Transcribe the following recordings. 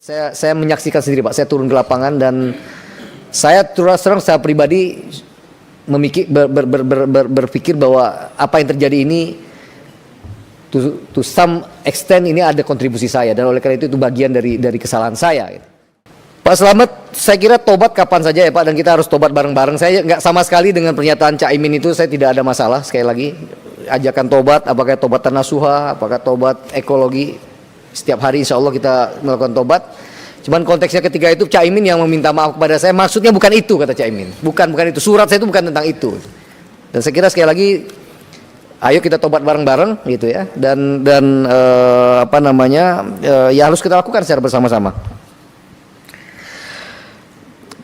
Saya menyaksikan sendiri Pak, saya turun ke lapangan dan saya terus terang saya pribadi berpikir bahwa apa yang terjadi ini to some extent ini ada kontribusi saya, dan oleh karena itu bagian dari kesalahan saya. Pak Slamet, saya kira tobat kapan saja ya Pak, dan kita harus tobat bareng-bareng. Saya nggak sama sekali dengan pernyataan Cak Imin itu, saya tidak ada masalah. Sekali lagi, ajakan tobat, apakah tobat tanasuha, apakah tobat ekologi, setiap hari insya Allah kita melakukan tobat. Cuman konteksnya ketika itu Cak Imin yang meminta maaf kepada saya, maksudnya bukan itu, kata Cak Imin. Bukan itu, surat saya itu bukan tentang itu. Dan saya kira sekali lagi, ayo kita tobat bareng-bareng gitu ya. Dan ya harus kita lakukan secara bersama-sama.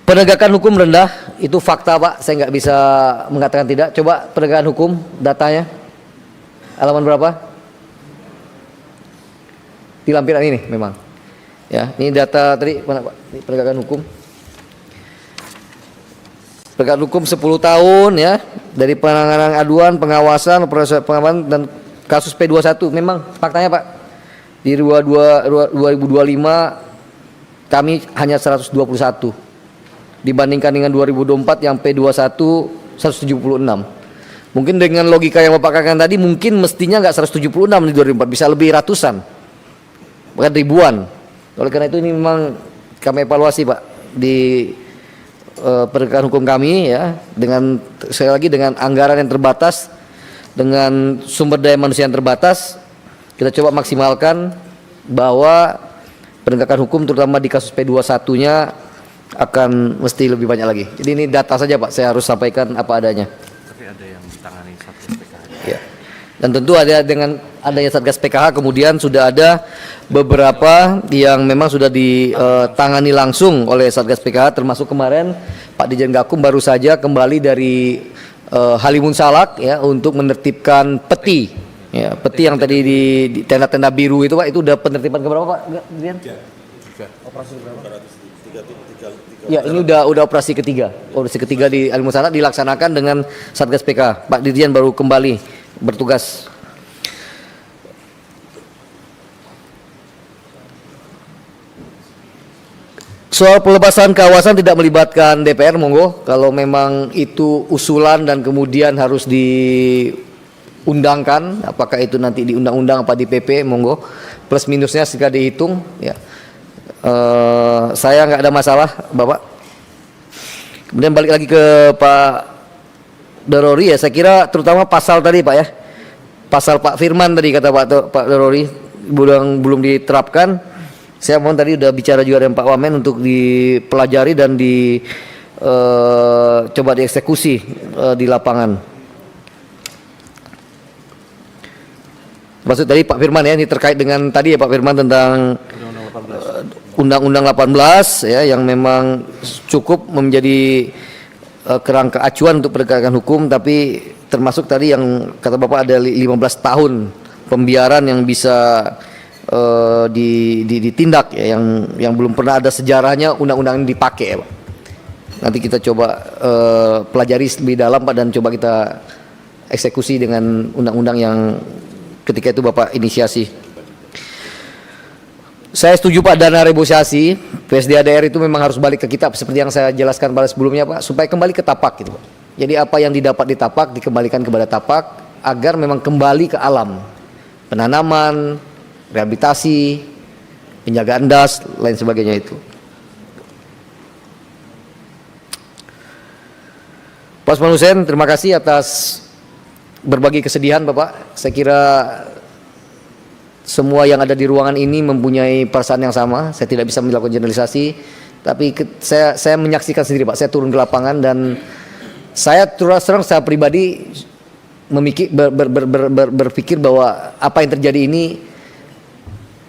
Penegakan hukum rendah, itu fakta Pak, saya nggak bisa mengatakan tidak. Coba penegakan hukum, datanya, halaman berapa? Di lampiran ini memang. Ya, ini data tadi mana Pak? Ini penegakan hukum. Penegakan hukum 10 tahun ya, dari penanganan aduan, pengawasan, proses pengawasan dan kasus P21. Memang faktanya Pak, di 2025 kami hanya 121. Dibandingkan dengan 2024 yang P21 176. Mungkin dengan logika yang Bapak katakan tadi, mungkin mestinya nggak 176 di 2024, bisa lebih ratusan, bahkan ribuan. Oleh karena itu ini memang kami evaluasi Pak di penegakan hukum kami ya, dengan sekali lagi dengan anggaran yang terbatas, dengan sumber daya manusia yang terbatas, kita coba maksimalkan bahwa penegakan hukum terutama di kasus P21-nya akan mesti lebih banyak lagi. Jadi ini data saja Pak, saya harus sampaikan apa adanya. Tapi ada yang ditangani Satgas PKH. Ya. Dan tentu ada dengan adanya Satgas PKH, kemudian sudah ada beberapa yang memang sudah ditangani langsung oleh Satgas PKH, termasuk kemarin Pak Dirjen Gakum baru saja kembali dari Halimun Salak ya, untuk menertibkan peti. Ya, peti yang tadi di tenda-tenda biru itu Pak, itu udah penertiban ke berapa Pak Dirjen? Operasi berapa? Ya, ini udah operasi ketiga. Operasi ketiga di Halimun Salak dilaksanakan dengan Satgas PKH. Pak Dirjen baru kembali bertugas. Soal pelepasan kawasan tidak melibatkan DPR, monggo. Kalau memang itu usulan dan kemudian harus diundangkan, apakah itu nanti di undang-undang apa di PP, monggo. Plus minusnya segera dihitung. Ya, saya nggak ada masalah, Bapak. Kemudian balik lagi ke Pak Dorori ya, saya kira terutama pasal tadi Pak ya, pasal Pak Firman tadi kata Pak Dorori belum diterapkan. Saya mohon tadi udah bicara juga dengan Pak Wamen untuk dipelajari dan coba dieksekusi di lapangan. Maksud tadi Pak Firman ya, ini terkait dengan tadi ya Pak Firman tentang Undang-Undang 18 ya, yang memang cukup menjadi kerangka acuan untuk penegakan hukum, tapi termasuk tadi yang kata Bapak ada 15 tahun pembiaran yang bisa ditindak ya, yang belum pernah ada sejarahnya undang-undang ini dipakai ya Pak. Nanti kita coba pelajari lebih dalam Pak, dan coba kita eksekusi dengan undang-undang yang ketika itu Bapak inisiasi. Saya setuju Pak, dana reboisasi PSDADR itu memang harus balik ke kita seperti yang saya jelaskan pada sebelumnya Pak, supaya kembali ke tapak gitu Pak. Jadi apa yang didapat di tapak dikembalikan kepada tapak agar memang kembali ke alam. Penanaman, rehabilitasi, penjagaan das, lain sebagainya itu. Pak Usman Hussein, terima kasih atas berbagi kesedihan Bapak. Saya kira semua yang ada di ruangan ini mempunyai perasaan yang sama. Saya tidak bisa melakukan generalisasi, tapi saya menyaksikan sendiri Pak. Saya turun ke lapangan dan saya terus terang saya pribadi berpikir bahwa apa yang terjadi ini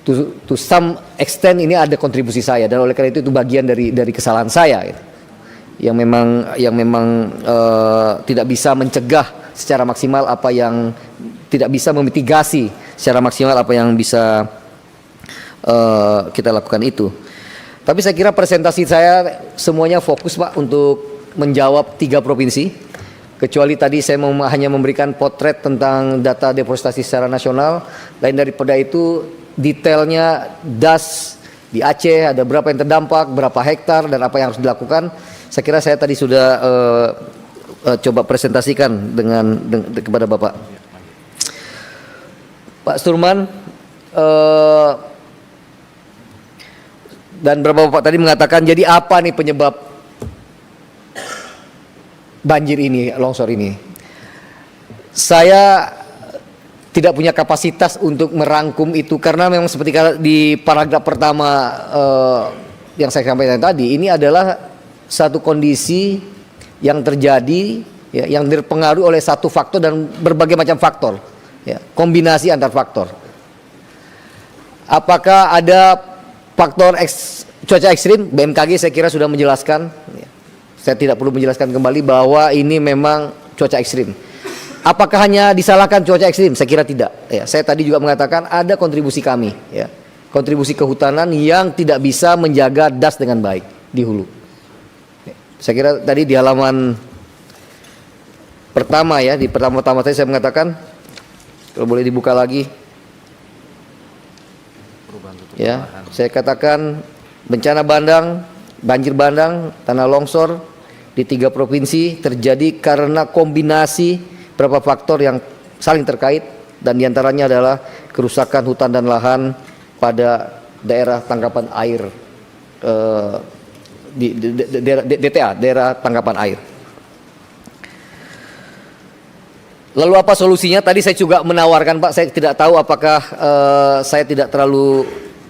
to some extent ini ada kontribusi saya, dan oleh karena itu bagian dari kesalahan saya gitu. Yang memang tidak bisa mencegah secara maksimal apa yang tidak bisa memitigasi secara maksimal apa yang bisa kita lakukan itu. Tapi saya kira presentasi saya semuanya fokus Pak untuk menjawab 3 provinsi. Kecuali tadi saya hanya memberikan potret tentang data deforestasi secara nasional. Lain daripada itu detailnya das di Aceh ada berapa yang terdampak, berapa hektar dan apa yang harus dilakukan. Saya kira saya tadi sudah coba presentasikan kepada Bapak. Pak Sturman dan beberapa Bapak tadi mengatakan, jadi apa nih penyebab banjir ini, longsor ini? Saya tidak punya kapasitas untuk merangkum itu karena memang seperti di paragraf pertama yang saya sampaikan tadi, ini adalah satu kondisi yang terjadi ya, yang dipengaruhi oleh satu faktor dan berbagai macam faktor ya, kombinasi antar faktor. Apakah ada faktor cuaca ekstrim? BMKG saya kira sudah menjelaskan ya. Saya tidak perlu menjelaskan kembali bahwa ini memang cuaca ekstrim. Apakah hanya disalahkan cuaca ekstrim? Saya kira tidak ya. Saya tadi juga mengatakan ada kontribusi kami ya, kontribusi kehutanan yang tidak bisa menjaga das dengan baik di hulu. Saya kira tadi di halaman pertama ya, di pertama-tama tadi saya mengatakan, kalau boleh dibuka lagi ya, saya katakan bencana bandang, banjir bandang, tanah longsor di 3 provinsi terjadi karena kombinasi beberapa faktor yang saling terkait, dan diantaranya adalah kerusakan hutan dan lahan pada daerah tangkapan air di DTA, daerah tangkapan air. Lalu apa solusinya? Tadi saya juga menawarkan, Pak, saya tidak tahu apakah saya tidak terlalu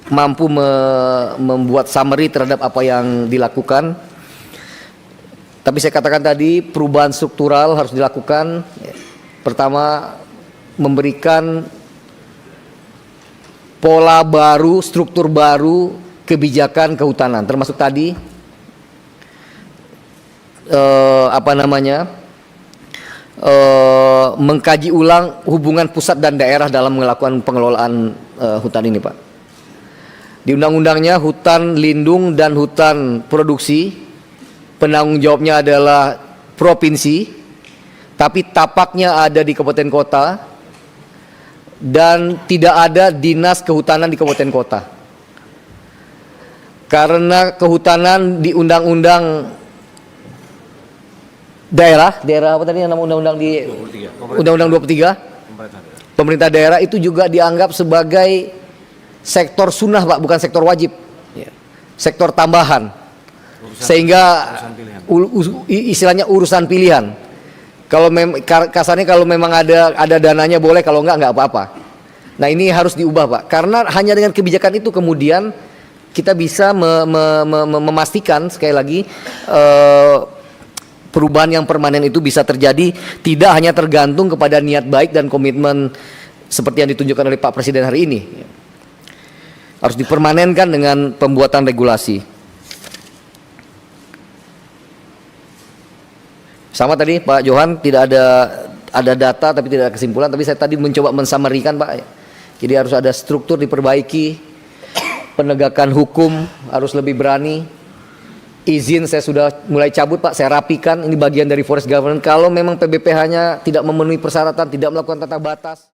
mampu membuat summary terhadap apa yang dilakukan. Tapi saya katakan tadi perubahan struktural harus dilakukan. Pertama, memberikan pola baru, struktur baru, kebijakan kehutanan, termasuk tadi mengkaji ulang hubungan pusat dan daerah dalam melakukan pengelolaan hutan ini, Pak. Di undang-undangnya hutan lindung dan hutan produksi penanggung jawabnya adalah provinsi, tapi tapaknya ada di kabupaten kota dan tidak ada dinas kehutanan di kabupaten kota. Karena kehutanan di undang-undang daerah apa tadi nama undang-undang di 23. Undang-undang 23 pemerintah daerah itu juga dianggap sebagai sektor sunnah, Pak, bukan sektor wajib ya. Sektor tambahan sehingga istilahnya urusan pilihan. Kalau kasarnya kalau memang ada dananya boleh, kalau enggak apa-apa. Nah, ini harus diubah, Pak, karena hanya dengan kebijakan itu kemudian kita bisa memastikan sekali lagi perubahan yang permanen itu bisa terjadi, tidak hanya tergantung kepada niat baik dan komitmen seperti yang ditunjukkan oleh Pak Presiden hari ini. Harus dipermanenkan dengan pembuatan regulasi. Sama tadi Pak Johan, tidak ada data tapi tidak ada kesimpulan, tapi saya tadi mencoba mensamarikan, Pak. Jadi harus ada struktur diperbaiki, penegakan hukum harus lebih berani. Izin saya sudah mulai cabut, Pak, saya rapikan, ini bagian dari forest governance. Kalau memang PBPH-nya tidak memenuhi persyaratan, tidak melakukan tata batas.